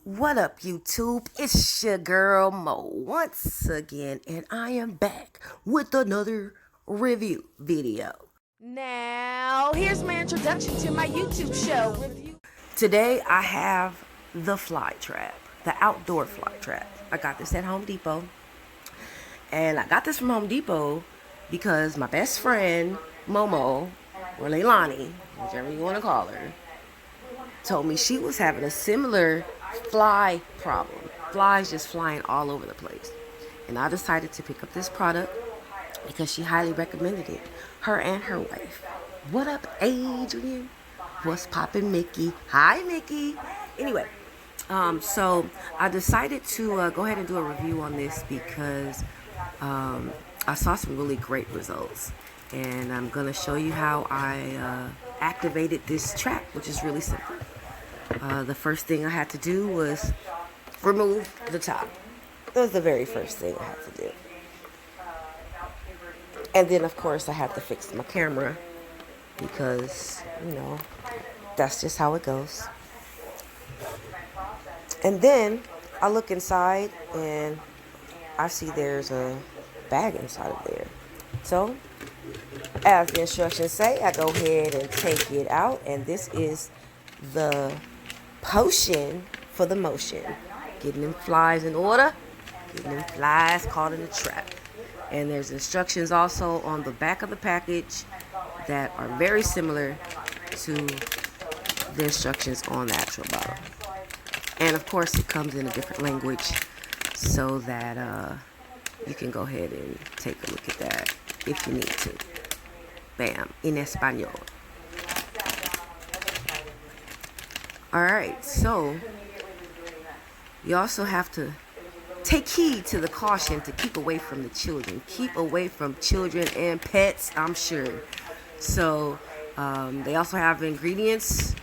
What up, YouTube? It's your girl Mo once again, and I am back with another review video. Now, here's my introduction to my YouTube show. Today, I have the fly trap, the outdoor fly trap. I got this at Home Depot, and I got this from Home Depot because my best friend, Momo, or Leilani, whichever you want to call her, told me she was having a similar fly problem. Flies just flying all over the place. And I decided to pick up this product because she highly recommended it. Her and her wife. What up, Adrian? What's poppin', Mickey? Hi, Mickey. Anyway, so I decided to go ahead and do a review on this because I saw some really great results. And I'm going to show you how I activated this trap, which is really simple. The first thing I had to do was remove the top. That was the very first thing I had to do. And then, of course, I had to fix my camera because, that's just how it goes. And then I look inside and I see there's a bag inside of there. So, as the instructions say, I go ahead and take it out, and this is the potion for the motion. Getting them flies in order, getting them flies caught in the trap. And there's instructions also on the back of the package that are very similar to the instructions on the actual bottle. And of course it comes in a different language so that you can go ahead and take a look at that if you need to. Bam, in Espanol. Alright, so you also have to take heed to the caution to keep away from the children. Keep away from children and pets, I'm sure. So they also have ingredients.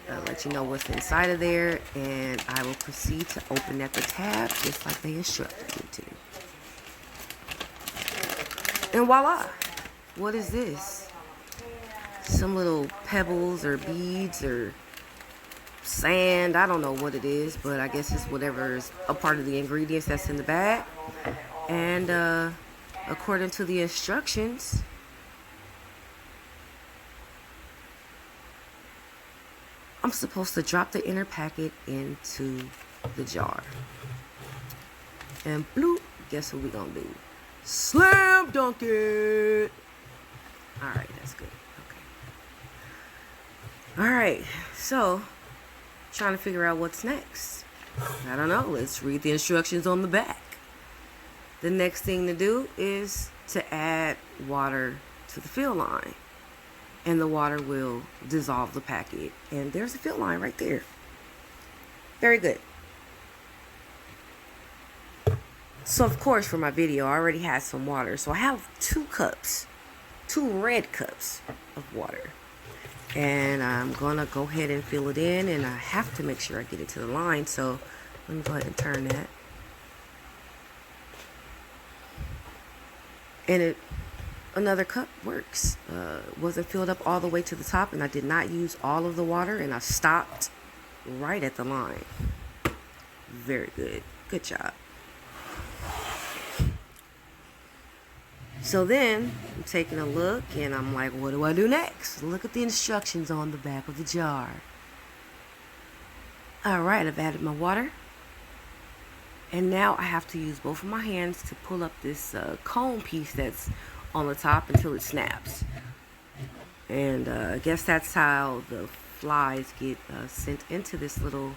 I'll let you know what's inside of there, and I will proceed to open at the tab just like they instructed me to. And voila! What is this? Some little pebbles or beads or sand. I don't know what it is, but I guess it's whatever is a part of the ingredients that's in the bag. And according to the instructions, I'm supposed to drop the inner packet into the jar. And bloop, guess what we gonna do? Slam dunk it! Alright, that's good. Okay. Alright, so trying to figure out what's next. I don't know. Let's read the instructions on the back. The next thing to do is to add water to the fill line. And the water will dissolve the packet. And there's the fill line right there. Very good. So, of course, for my video, I already had some water. So I have 2 cups. 2 red cups of water. And I'm going to go ahead and fill it in. And I have to make sure I get it to the line. So let me go ahead and turn that. And another cup works. Wasn't filled up all the way to the top. And I did not use all of the water. And I stopped right at the line. Very good. Good job. So then, I'm taking a look, and I'm like, what do I do next? Look at the instructions on the back of the jar. Alright, I've added my water. And now I have to use both of my hands to pull up this cone piece that's on the top until it snaps. And I guess that's how the flies get sent into this little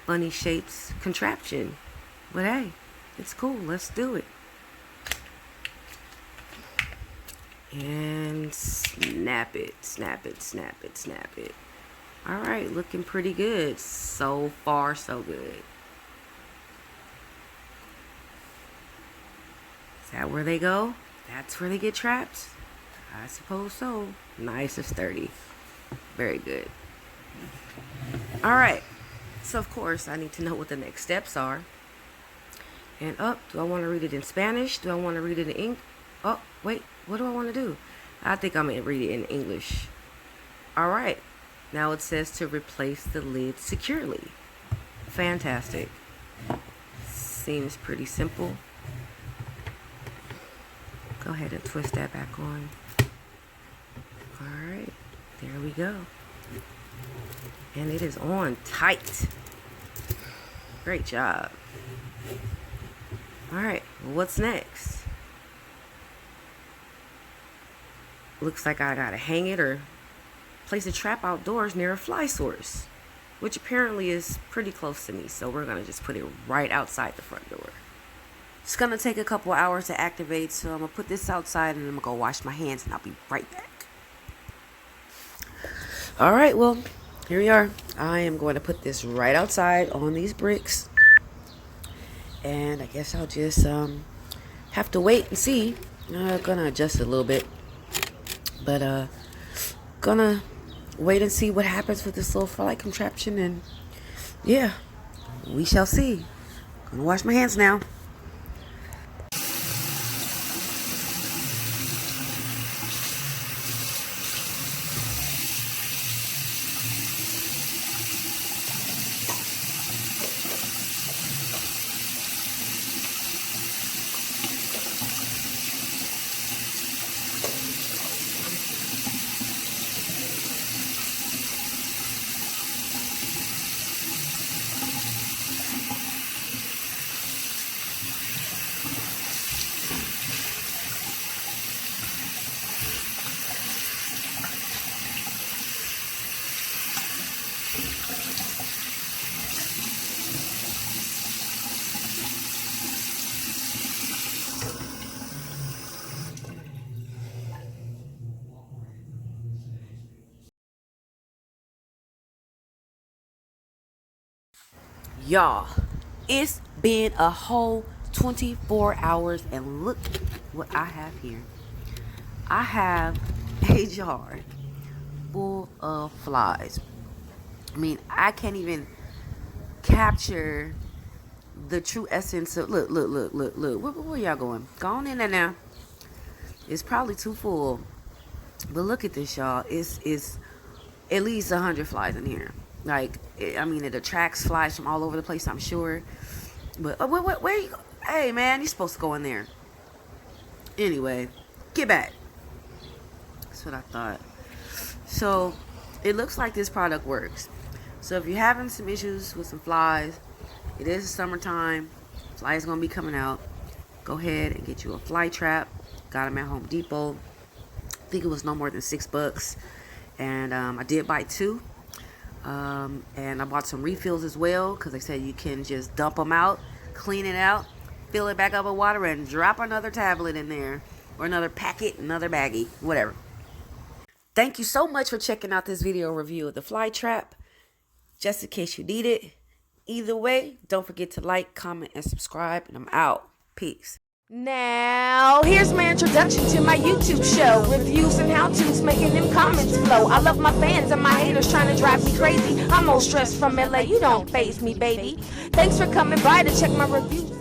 bunny shaped contraption. But hey, it's cool. Let's do it. And snap it, snap it, snap it, snap it. Alright, looking pretty good. So far, so good. Is that where they go? That's where they get trapped? I suppose so. Nice and sturdy. Very good. Alright, so of course I need to know what the next steps are. And do I want to read it in Spanish? Do I want to read it in English? Oh, wait, what do I want to do? I think I'm going to read it in English. Alright, now it says to replace the lid securely. fantastic. Seems pretty simple. Go ahead and twist that back on. Alright, there we go. And it is on tight. Great job. Alright, well, what's next? Looks like I gotta hang it or place a trap outdoors near a fly source, which apparently is pretty close to me. So we're gonna just put it right outside the front door. It's gonna take a couple hours to activate, so I'm gonna put this outside and I'm gonna go wash my hands and I'll be right back. Alright, well, here we are. I am going to put this right outside on these bricks. And I guess I'll just have to wait and see. I'm gonna adjust it a little bit. But gonna wait and see what happens with this little fly contraption, and yeah, we shall see. Gonna wash my hands now. Y'all, it's been a whole 24 hours and look what I have here. I have a jar full of flies. I mean, I can't even capture the true essence of, look. Where y'all going? Go on in there now. It's probably too full. But look at this, y'all. It's at least 100 flies in here. Like, I mean, it attracts flies from all over the place, I'm sure. But where you go? Hey, man, you're supposed to go in there. Anyway, get back. That's what I thought. So, it looks like this product works. So, if you're having some issues with some flies, it is summertime. Flies gonna be coming out. Go ahead and get you a fly trap. Got them at Home Depot. I think it was no more than $6. And I did buy 2. And I bought some refills as well, because they said you can just dump them out, clean it out, fill it back up with water, and drop another tablet in there, or another packet, another baggie, whatever. Thank you so much for checking out this video review of the fly trap, just in case you need it. Either way, don't forget to like, comment, and subscribe, and I'm out. Peace. Now, here's my introduction to my YouTube show. Reviews and how-tos, making them comments flow. I love my fans and my haters trying to drive me crazy. I'm all stressed from LA, you don't faze me, baby. Thanks for coming by to check my reviews.